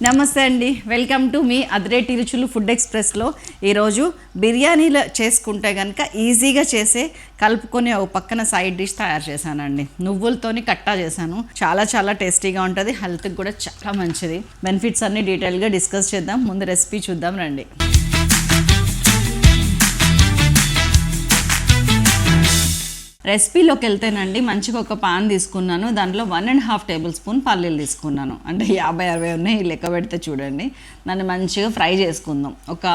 నమస్తే అండి, welcome to me అదిరేటి రుచులు ఫుడ్ ఎక్స్ప్రెస్లో. ఈరోజు బిర్యానీలో చేసుకుంటే కనుక ఈజీగా చేసే కలుపుకొని ఒక పక్కన సైడ్ డిష్ తయారు చేశానండి. నువ్వులతోని కట్టా చేశాను. చాలా చాలా టేస్టీగా ఉంటుంది, హెల్త్కి కూడా చాలా మంచిది. బెనిఫిట్స్ అన్ని డీటెయిల్గా డిస్కస్ చేద్దాం. ముందు రెసిపీ చూద్దాం రండి. రెసిపీలోకి వెళ్తేనండి, మంచిగా ఒక పాన్ తీసుకున్నాను. దాంట్లో 1.5 టేబుల్ స్పూన్ పల్లీలు తీసుకున్నాను. అంటే 50-60 ఉన్నాయి, లెక్క పెడితే చూడండి. దాన్ని మంచిగా ఫ్రై చేసుకుందాం. ఒక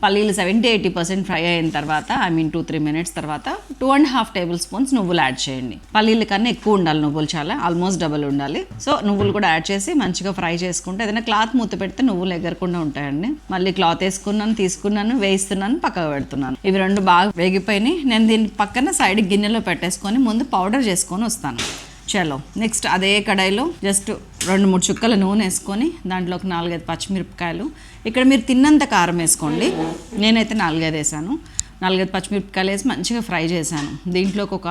పల్లీలు 70-80% ఫ్రై అయిన తర్వాత 2-3 మినిట్స్ తర్వాత 2.5 టేబుల్ స్పూన్స్ నువ్వులు యాడ్ చేయండి. పల్లీల కన్నా ఎక్కువ ఉండాలి నువ్వులు, చాలా ఆల్మోస్ట్ డబుల్ ఉండాలి. సో నువ్వులు కూడా యాడ్ చేసి మంచిగా ఫ్రై చేసుకుంటే ఏదైనా క్లాత్ మూత పెడితే నువ్వులు ఎగరకుండా ఉంటాయండి. మళ్ళీ క్లాత్ తీసుకున్నాను, వేయిస్తున్నాను, పక్కకు పెడుతున్నాను. ఇవి రెండు బాగా వేగిపోయినాయి. నేను దీని పక్కన సైడ్ గిన్నెలో పెట్టేసుకొని ముందు పౌడర్ చేసుకొని వస్తాను. చలో నెక్స్ట్ అదే కడాయిలో జస్ట్ 2-3 చుక్కల నూనె వేసుకొని దాంట్లో ఒక 4-5 పచ్చిమిరపకాయలు, ఇక్కడ మీరు తిన్నంత కారం వేసుకోండి. నేనైతే 4-5 వేసాను. 4-5 పచ్చిమిరపకాయలు వేసి మంచిగా ఫ్రై చేశాను. దీంట్లోకి ఒక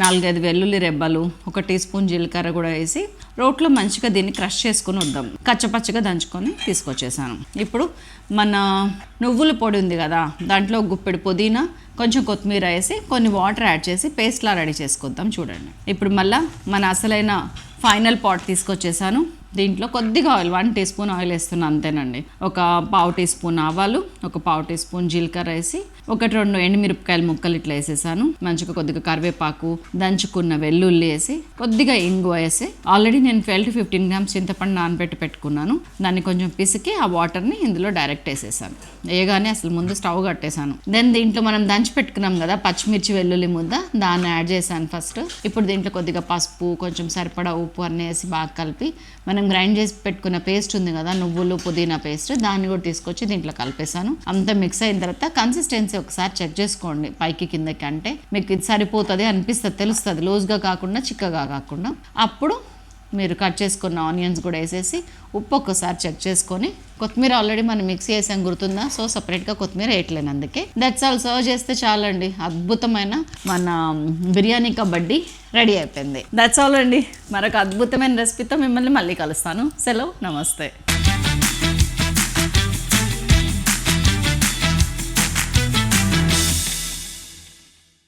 4-5 వెల్లుల్లి రెబ్బలు, 1 టీ స్పూన్ జీలకర్ర కూడా వేసి రోట్లో మంచిగా దీన్ని క్రష్ చేసుకొని వద్దాం. కచ్చపచ్చగా దంచుకొని తీసుకొచ్చేసాను. ఇప్పుడు మన నువ్వుల పొడి ఉంది కదా, దాంట్లో గుప్పెడు పుదీనా, కొంచెం కొత్తిమీర వేసి కొన్ని వాటర్ యాడ్ చేసి పేస్ట్లా రెడీ చేసుకొద్దాం. చూడండి, ఇప్పుడు మళ్ళీ మన అసలైన ఫైనల్ పాట్ తీసుకొచ్చేసాను. దీంట్లో కొద్దిగా ఆయిల్, 1 టీ స్పూన్ ఆయిల్ వేస్తున్నాను అంతేనండి. ఒక 1/2 టీ స్పూన్ ఆవాలు, ఒక 1/2 టీ స్పూన్ జీలకర్ర వేసి 1-2 ఎండుమిరపకాయలు ముక్కలు ఇట్లా వేసేసాను. మంచిగా కొద్దిగా కరివేపాకు, దంచుకున్న వెల్లుల్లి వేసి కొద్దిగా ఇంగువ వేసి, ఆల్రెడీ నేను 12-15 గ్రామ్స్ చింతపండు నానబెట్టి పెట్టుకున్నాను. దాన్ని కొంచెం పిసికి ఆ వాటర్ని ఇందులో డైరెక్ట్ వేసేసాను. వేయగానే అసలు ముందు స్టవ్ కట్టేశాను. దెన్ దీంట్లో మనం దంచి పెట్టుకున్నాం కదా పచ్చిమిర్చి వెల్లుల్లి ముద్ద, దాన్ని యాడ్ చేశాను ఫస్ట్. ఇప్పుడు దీంట్లో కొద్దిగా పసుపు, కొంచెం సరిపడా ఉప్పు అన్నీ వేసి బాగా కలిపి మనం గ్రైండ్ చేసి పెట్టుకున్న పేస్ట్ ఉంది కదా, నువ్వులు పుదీనా పేస్ట్, దాన్ని కూడా తీసుకొచ్చి దీంట్లో కలిపేశాను. అంతా మిక్స్ అయిన తర్వాత కన్సిస్టెన్సీ ఒకసారి చెక్ చేసుకోండి, పైకి కిందకి. అంటే మీకు ఇది సరిపోతుంది అనిపిస్తుంది, తెలుస్తుంది, లూజ్గా కాకుండా చిక్కగా కాకుండా. అప్పుడు మీరు కట్ చేసుకున్న ఆనియన్స్ కూడా వేసేసి ఉప్పు ఒక్కసారి చెక్ చేసుకొని, కొత్తిమీర ఆల్రెడీ మనం మిక్సీ వేసాం గుర్తుందా, సో సపరేట్గా కొత్తిమీర వేయట్లేను, అందుకే. That's all. సర్వ్ చేస్తే చాలండి, అద్భుతమైన మన బిర్యానీ కబడ్డీ రెడీ అయిపోయింది. దట్స్ ఆల్ అండి. మరొక అద్భుతమైన రెసిపీతో మిమ్మల్ని మళ్ళీ కలుస్తాను. సెలవు, నమస్తే.